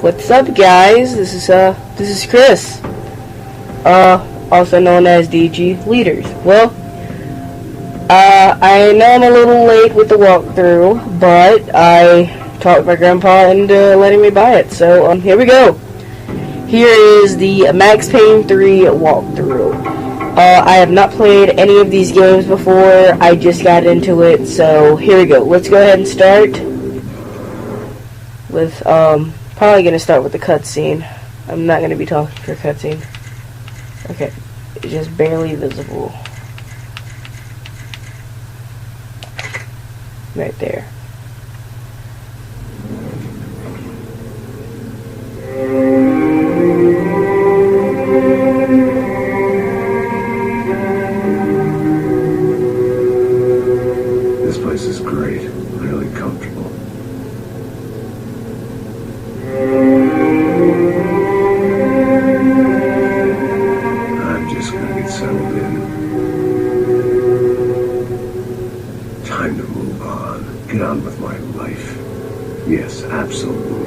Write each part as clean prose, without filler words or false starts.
What's up, guys? This is Chris, also known as DG Leaders. Well, I know I'm a little late with the walkthrough, but I talked my grandpa into letting me buy it. So here we go. Here is the Max Payne 3 walkthrough. I have not played any of these games before. I just got into it, so here we go. Let's go ahead and start with probably gonna start with the cutscene. I'm not gonna be talking for a cutscene. Okay, it's just barely visible. Right there. This place is great, really comfortable. I'm just gonna get settled in. Time to move on. Get on with my life. Yes, absolutely.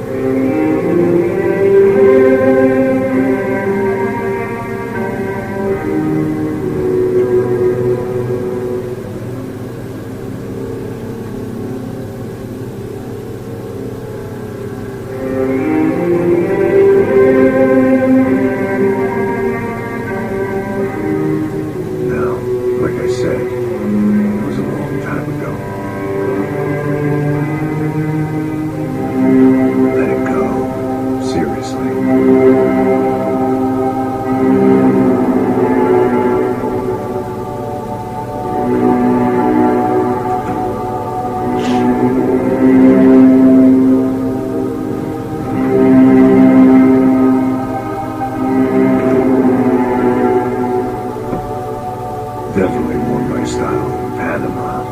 Definitely more my style than Panama,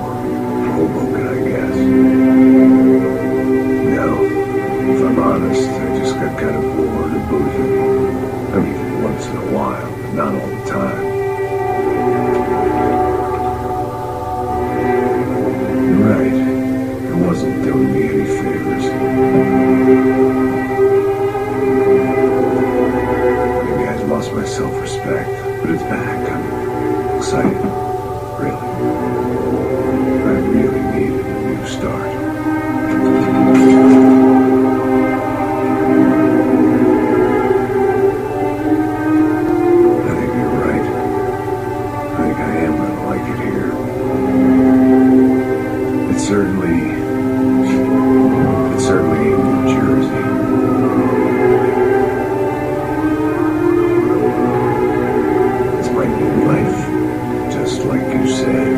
or Hoboken, I guess. No, if I'm honest, I just got kind of bored of boozing. I mean, once in a while, but not all the time. You're right, it wasn't doing me any favors. Maybe I've lost my self-respect, but it's back. I'm excited, really. I really needed a new start. I think you're right. I think I am gonna like it here. It's certainly New Jersey. It's my new life. Just like you said.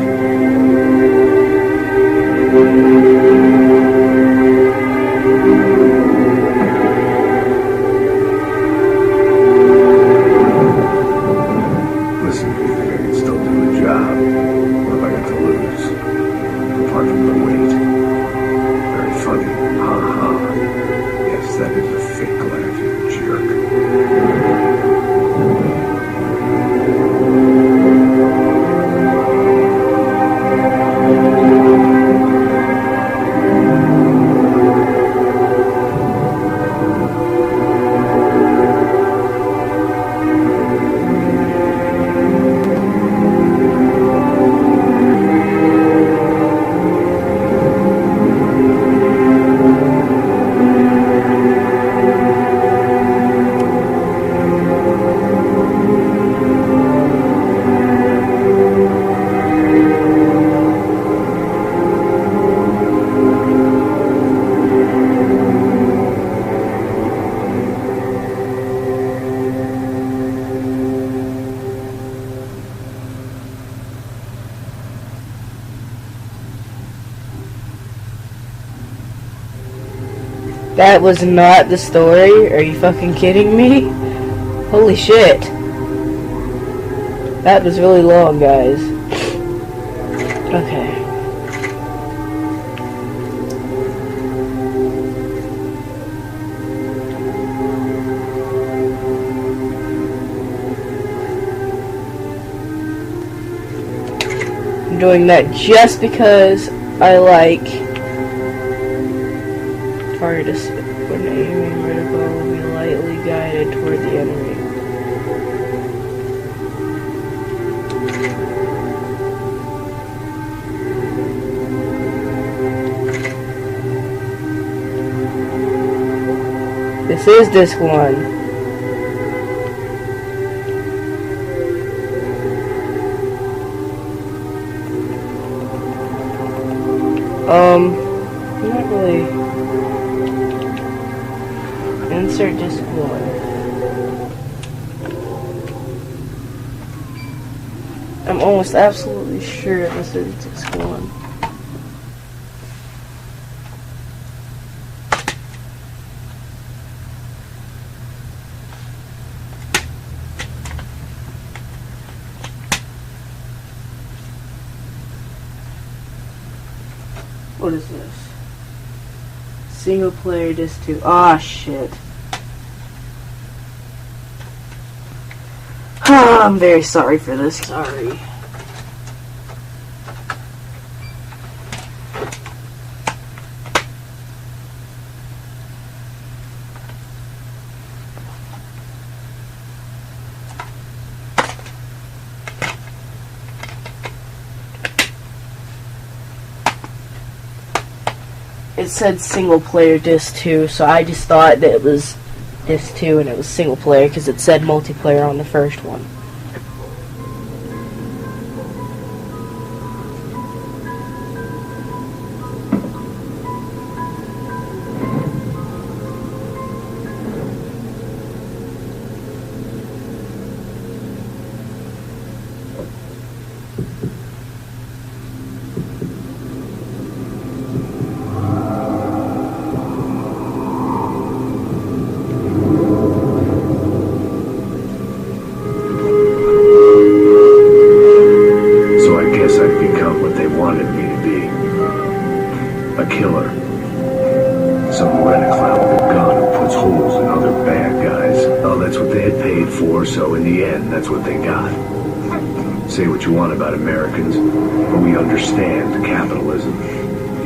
Listen, you think I can still do the job? What have I got to lose? Apart from the weight. Very funny. Ha-ha. Yes, that is a fake laugh, you jerk. That was not the story? Are you fucking kidding me? Holy shit. That was really long, guys. Okay. I'm doing that just because I like... Or when aiming, reticle will be lightly guided toward the enemy. This is disc 1. Not really. Insert disc 1. I'm almost absolutely sure this is disc 1. What is this? Single player disc 2. Ah, shit. I'm very sorry for this. Sorry. It said single player disc 2, so I just thought that it was disc 2 and it was single player because it said multiplayer on the first one. So in the end, that's what they got. Say what you want about Americans, but we understand capitalism.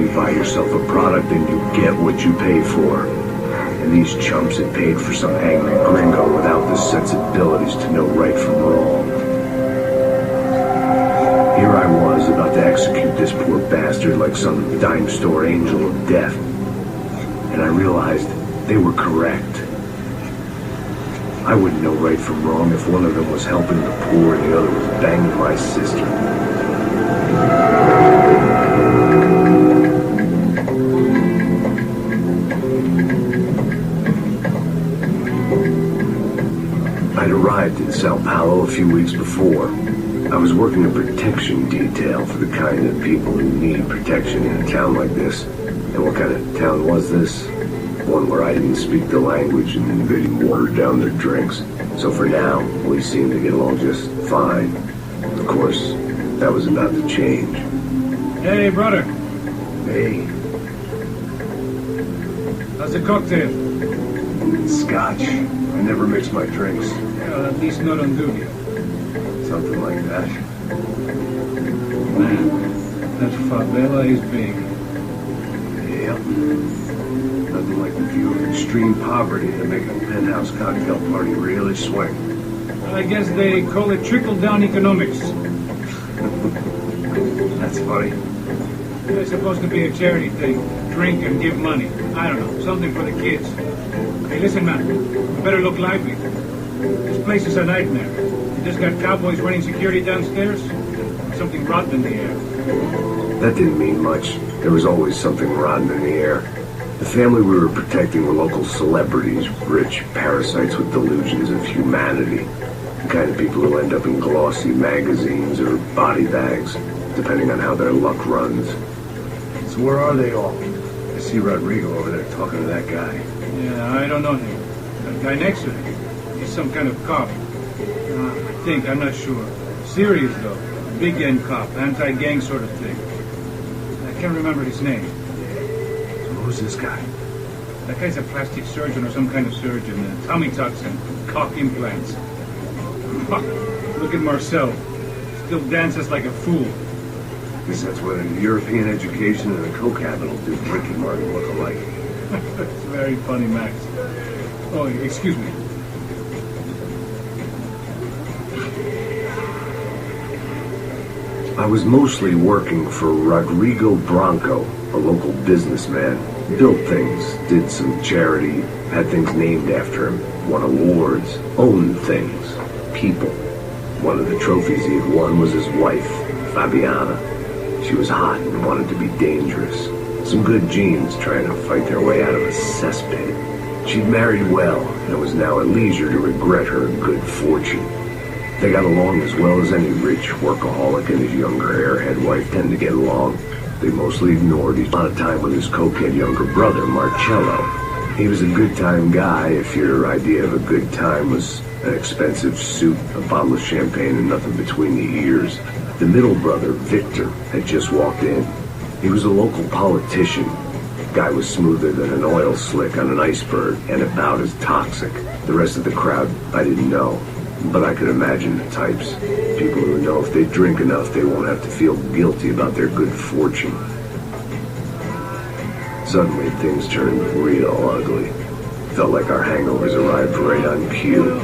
You buy yourself a product and you get what you pay for. And these chumps had paid for some angry gringo without the sensibilities to know right from wrong. Here I was about to execute this poor bastard like some dime store angel of death. And I realized they were correct. I wouldn't know right from wrong if one of them was helping the poor and the other was banging my sister. I'd arrived in Sao Paulo a few weeks before. I was working a protection detail for the kind of people who need protection in a town like this. And what kind of town was this? One where I didn't speak the language and they didn't water down their drinks. So for now, we seemed to get along just fine. Of course, that was about to change. Hey, brother. Hey. How's the cocktail? Scotch. I never mix my drinks. Well, at least not on duty. Something like that. Man, that favela is big. Yep. Nothing like the view of extreme poverty to make a penthouse cocktail party really swing. I guess they call it trickle-down economics. That's funny. It's supposed to be a charity thing. Drink and give money. I don't know, something for the kids. Hey, listen, man, we better look lively. This place is a nightmare. You just got cowboys running security downstairs. Something rotten in the air. That didn't mean much. There was always something rotten in the air. The family we were protecting were local celebrities, rich parasites with delusions of humanity. The kind of people who end up in glossy magazines or body bags, depending on how their luck runs. So where are they all? I see Rodrigo over there talking to that guy. Yeah, I don't know him. That guy next to him. He's some kind of cop. I'm not sure. Serious, though. Big end cop, anti-gang sort of thing. I can't remember his name. Who's this guy? That guy's a plastic surgeon or some kind of surgeon. Tummy tucks and cock implants. Look at Marcel. Still dances like a fool. Guess that's what a European education and a co-capital do. Ricky Martin look alike. That's very funny, Max. Oh, excuse me. I was mostly working for Rodrigo Branco, a local businessman. Built things, did some charity, had things named after him, won awards, owned things, people. One of the trophies he had won was his wife, Fabiana. She was hot and wanted to be dangerous. Some good genes trying to fight their way out of a cesspit. She'd married well and was now at leisure to regret her good fortune. They got along as well as any rich workaholic and his younger airhead wife tend to get along. They mostly ignored each other. A lot of time with his cokehead younger brother, Marcello. He was a good time guy if your idea of a good time was an expensive suit, a bottle of champagne, and nothing between the ears. The middle brother, Victor, had just walked in. He was a local politician. The guy was smoother than an oil slick on an iceberg and about as toxic. The rest of the crowd I didn't know. But I could imagine the types. People who know if they drink enough, they won't have to feel guilty about their good fortune. Suddenly, things turned real ugly. Felt like our hangovers arrived right on cue.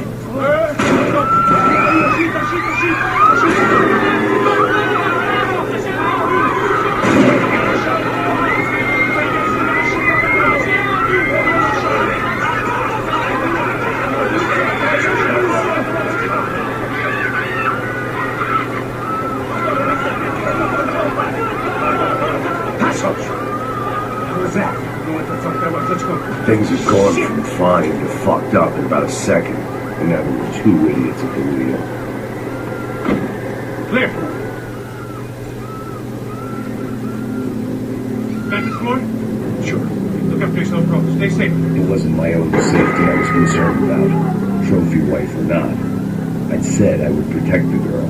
Things had gone from fine to fucked up in about a second, and now there were two idiots at the wheel. Clear. Got this floor? Sure. Look after yourself, bro. Stay safe. It wasn't my own safety I was concerned about, trophy wife or not. I'd said I would protect the girl.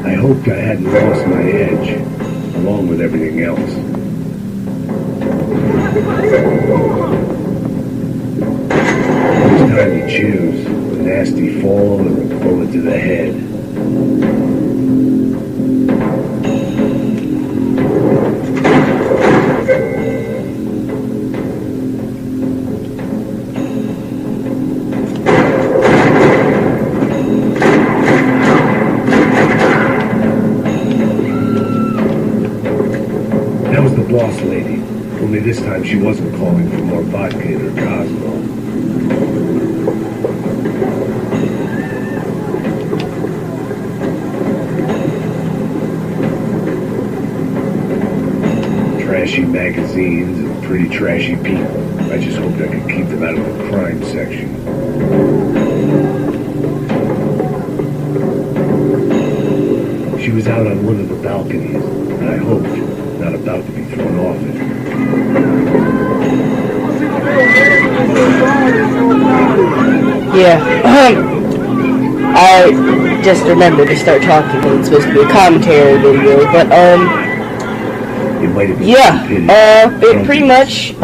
I hoped I hadn't lost my edge, along with everything else. It was time to choose, a nasty fall or a bullet to the head. That was the boss lady. Only this time she wasn't calling for more vodka in her Cosmo. Trashy magazines and pretty trashy people. I just hoped I could keep them out of the crime section. She was out on one of the balconies, and I hoped not about to be thrown off it. Yeah. I just remembered to start talking. It's supposed to be a commentary video, but It might have been yeah. It pretty much.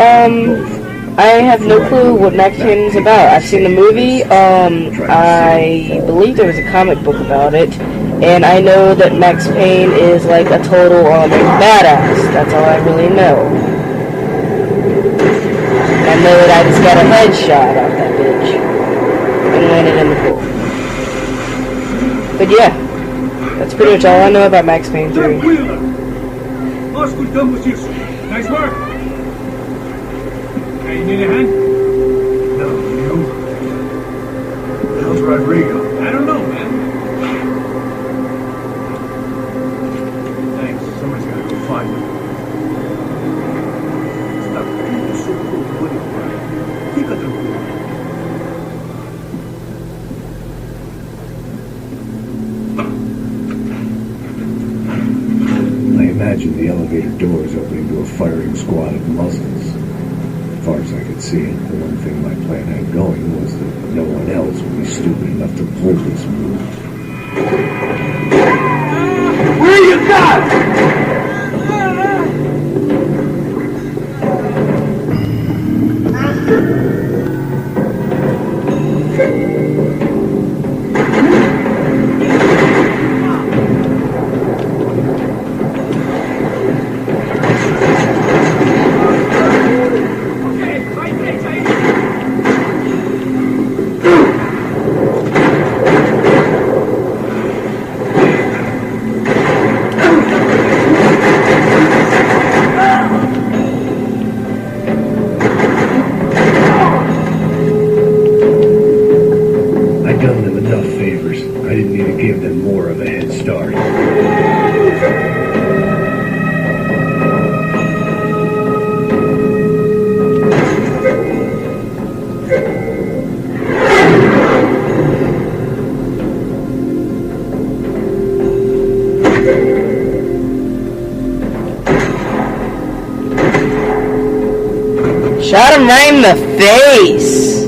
I have no clue what Max Payne is about. I've seen the movie. I believe there was a comic book about it, and I know that Max Payne is like a total badass. That's all I really know. I know that I just got a headshot off that bitch and landed in the pool. But yeah, that's pretty much all I know about Max Payne 3. Nice work. Hey, you need a hand? No, you? The hell's Rodrigo? I don't know, man. Thanks. Somebody's gotta go find him. Stop being so cold-blooded, Brian. Keep it tranquilo. I imagine the elevator doors opening to a firing squad of muzzles. As far as I could see, the one thing my plan had going was that no one else would be stupid enough to pull this move. Where you got? Shot him right in the face.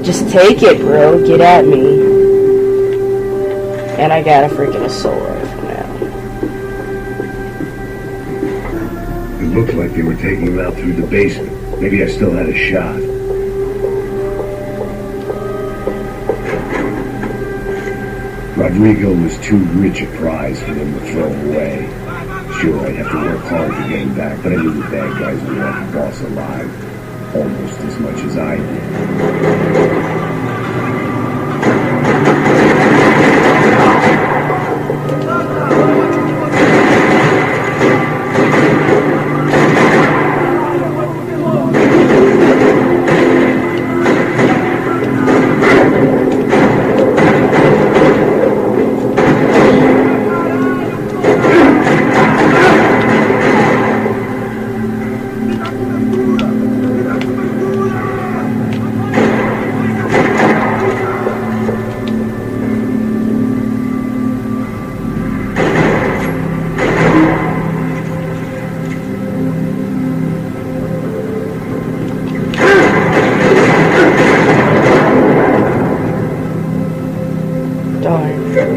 Just take it, bro. Get at me. And I got a freaking assault rifle now. It looked like they were taking him out through the basement. Maybe I still had a shot. Rodrigo was too rich a prize for them to throw away. Sure, I'd have to work hard to get him back, but I knew the bad guys would want the boss alive. Almost as much as I did.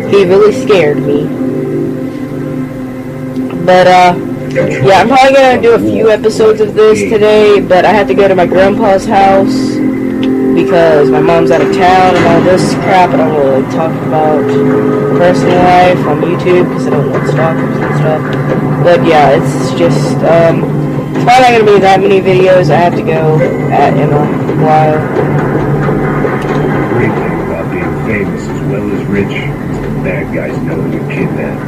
He really scared me. But, yeah, I'm probably gonna do a few episodes of this today, but I have to go to my grandpa's house because my mom's out of town and all this crap. I don't really talk about personal life on YouTube because I don't want stalkers and stuff. But, yeah, it's just, it's probably not gonna be that many videos I have to go at in a while. Great thing about being famous as well as rich. Bad guys know you're kidnapped.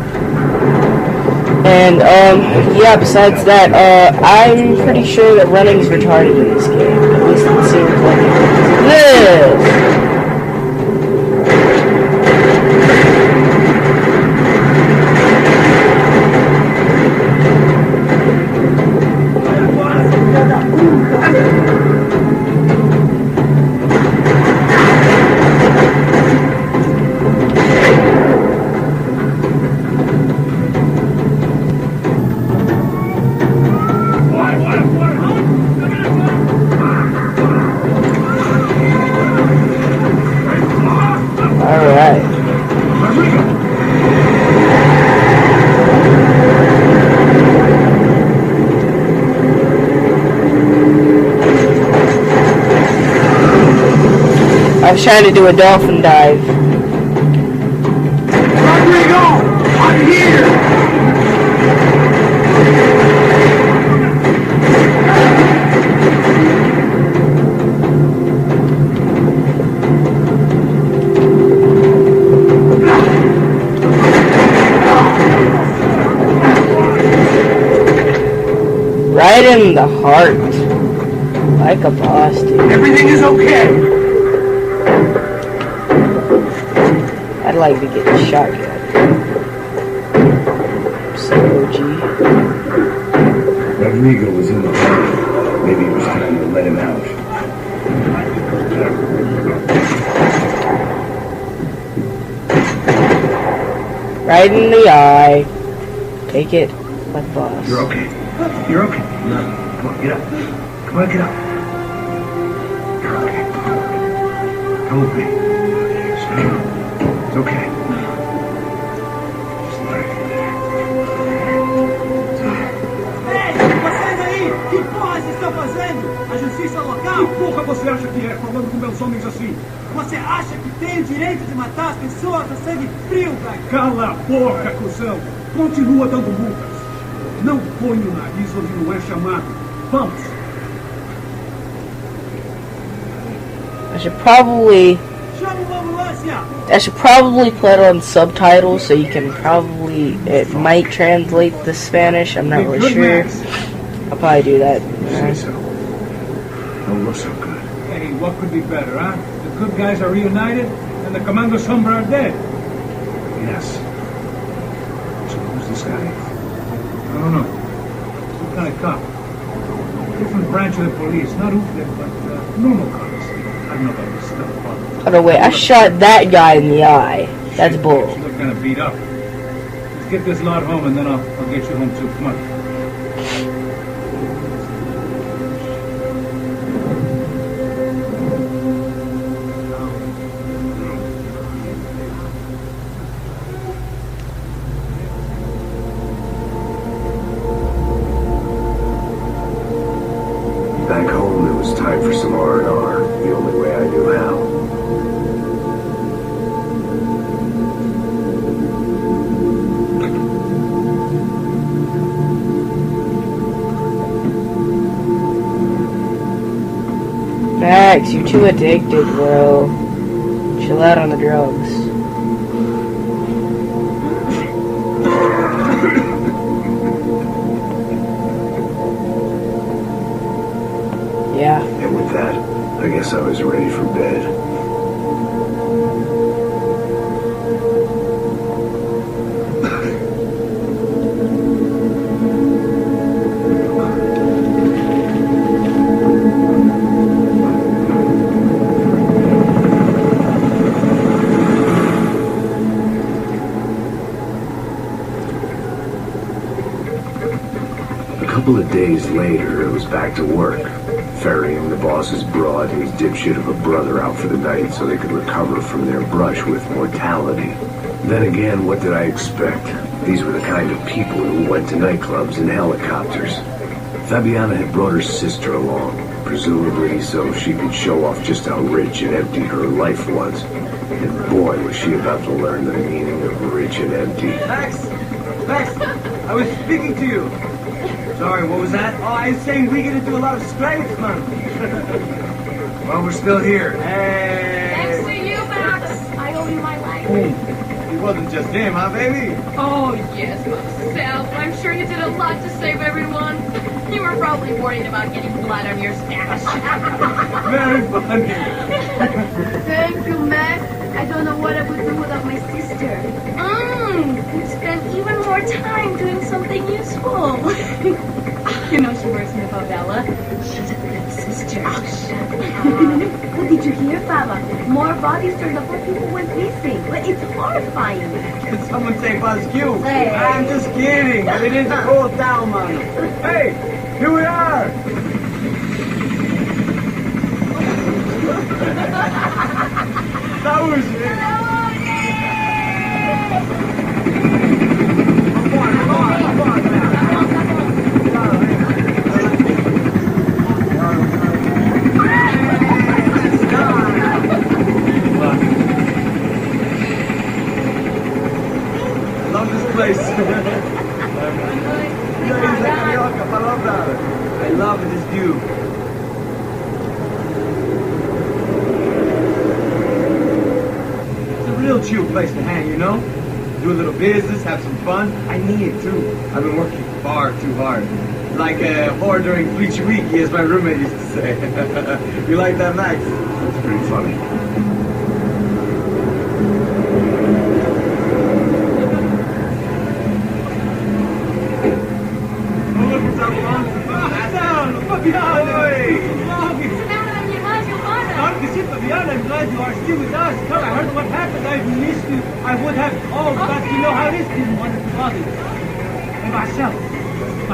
And, yeah, besides that, I'm pretty sure that running's retarded in this game. At least it seems like it. This! I was trying to do a dolphin dive. Rodrigo! I'm here! Right in the heart. Like a boss, dude. Everything is okay! I'd like to get a shotgun. So OG. Rodrigo was in the car. Maybe it was time to let him out. Right in the eye. Take it like boss. You're okay. You're okay. No. Come on, get up. Come on, get up. You're okay. Come with me. It's okay. Just let it. Vocês aí, que porra vocês estão fazendo? A justiça local? Que porra você acha que é, falando com meus homens assim? Você acha que tem o direito de matar as pessoas a sangue frio, velho? Cala a boca, cuzão! Continua dando multas. Não põe o nariz onde não é chamado. Vamos! I should probably put it on subtitles so you can probably, it might translate the Spanish, I'm not really sure. I'll probably do that. Say so. Don't look so good. Hey, what could be better, huh? The good guys are reunited, and the Comando Sombra are dead. Yes. So who's this guy? I don't know. Some kind of cop. Different branch of the police. Not UFLIP, but normal cops. I don't know about this stuff. Oh no, wait, I shot that guy in the eye. That's bull. You look kind of beat up. Let's get this lot home, and then I'll get you home too. Come on. R&R the only way I knew how. Max, you're too addicted, bro. Chill out on the drugs. Yeah. And with that, I guess I was ready for bed. A couple of days later, it was back to work, ferrying the boss's broad and his dipshit of a brother out for the night so they could recover from their brush with mortality. Then again, what did I expect? These were the kind of people who went to nightclubs in helicopters. Fabiana had brought her sister along, presumably so she could show off just how rich and empty her life was. And boy, was she about to learn the meaning of rich and empty. Max! Max! I was speaking to you. Sorry, what was that? Oh, I was saying we're gonna do a lot of scrapes, man. Well, we're still here. Hey! Thanks to you, Max. I owe you my life. It wasn't just him, huh, baby? Oh, yes, myself. I'm sure you did a lot to save everyone. You were probably worried about getting blood on your stash. Very funny. Thank you, Max. I don't know what I would do without my sister. We'd spend even more time doing something useful. You know she works in the favela. She's a good sister. Oh, shut up. What did you hear, Baba? More bodies turned up where people went missing. But it's horrifying. Did someone say Buzz Q? Hey. I'm just kidding. But it is a cold town, man. Hey, here we are. That was it. I love this place. I love this view. It's a real chill place to hang, you know? Do a little business, have some fun. I need it too. I've been working far too hard. Like a whore during Bleach Week, as my roommate used to say. You like that, Max? That's pretty funny. I'm glad you are still with us. Come, I heard what happened. I've missed you. I would have called, but you know how it is. Didn't want to bother you. And Marcel, I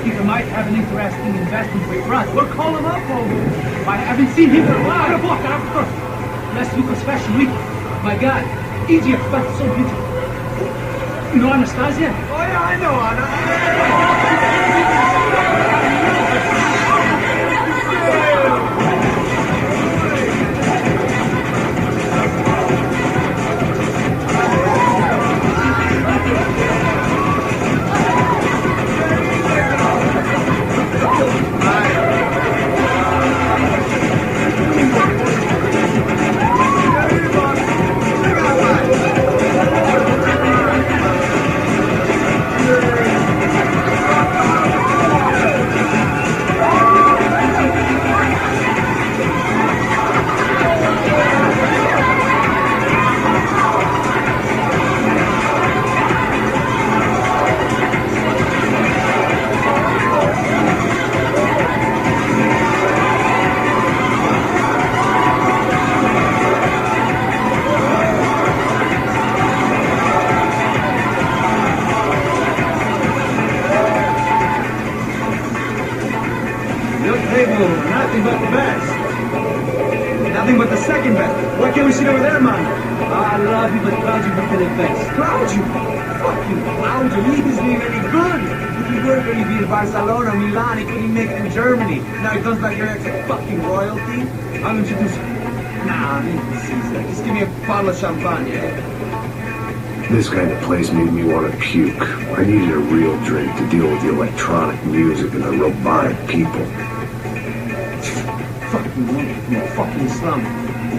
think I might have an interesting investment for us. We'll call him up over. I haven't seen him in a while. Of course. Last week was Fashion Week. My God, Egypt, but so beautiful. You know Anastasia? Oh yeah, I know Anna. Nothing but the best. Now Nothing but the second best. Why can't we sit over there, man? I love you, but Claudio would be the best. Claudio? Fucking Claudio, he isn't even any good. If he were going to be in Barcelona, Milan, he couldn't make it in Germany. Now he comes back here and acts fucking royalty. I'm introduced. Nah, I didn't see that. Just give me a bottle of champagne, yeah? This kind of place made me want to puke. I needed a real drink to deal with the electronic music and the robotic people. Fucking woman, you fucking slum.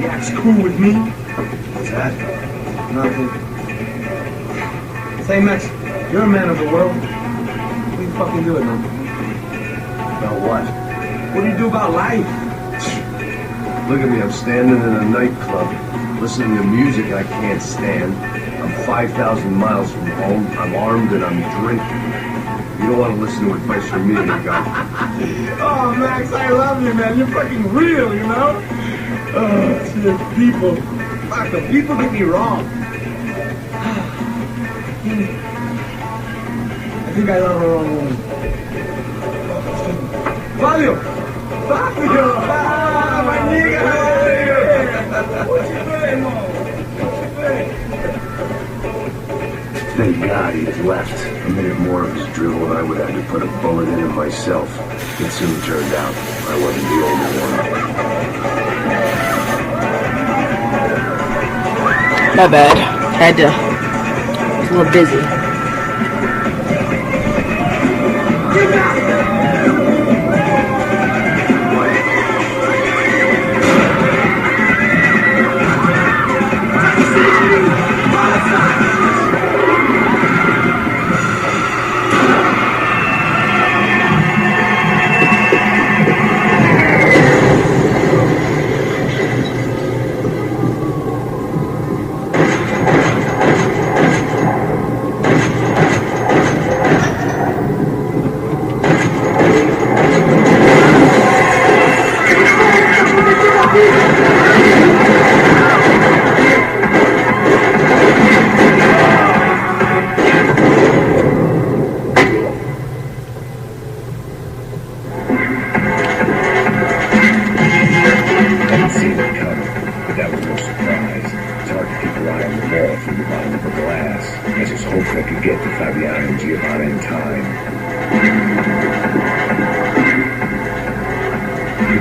The act's cool with me. What's that? Nothing. Say, Max, you're a man of the world. What do you fucking do it, man? About what? What do you do about life? Look at me, I'm standing in a nightclub, listening to music I can't stand. I'm 5,000 miles from home, I'm armed and I'm drinking. You don't want to listen to advice from me, you guys. Oh, Max, I love you, man. You're fucking real, you know? Oh, shit, people. Fuck, the people get me wrong. I think I love the wrong woman. Fabio! Fabio! Ah, my nigga! What you doing, Mo? Thank God he's left. A minute more of his drivel and I would have to put a bullet in him myself. It soon turned out I wasn't the only one. My bad. Had to. I was a little busy.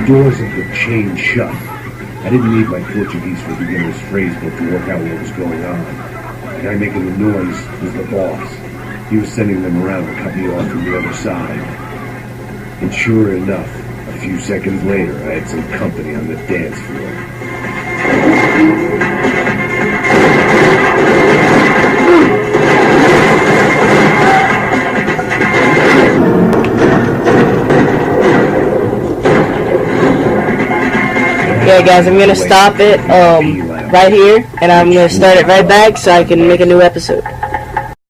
Doors had been chained shut. I didn't need my Portuguese for beginner's phrase book to work out what was going on. The guy making the noise was the boss. He was sending them around to cut me off from the other side. And sure enough, a few seconds later, I had some company on the dance floor. Okay, guys, I'm gonna stop it right here, and I'm gonna start it right back so I can make a new episode.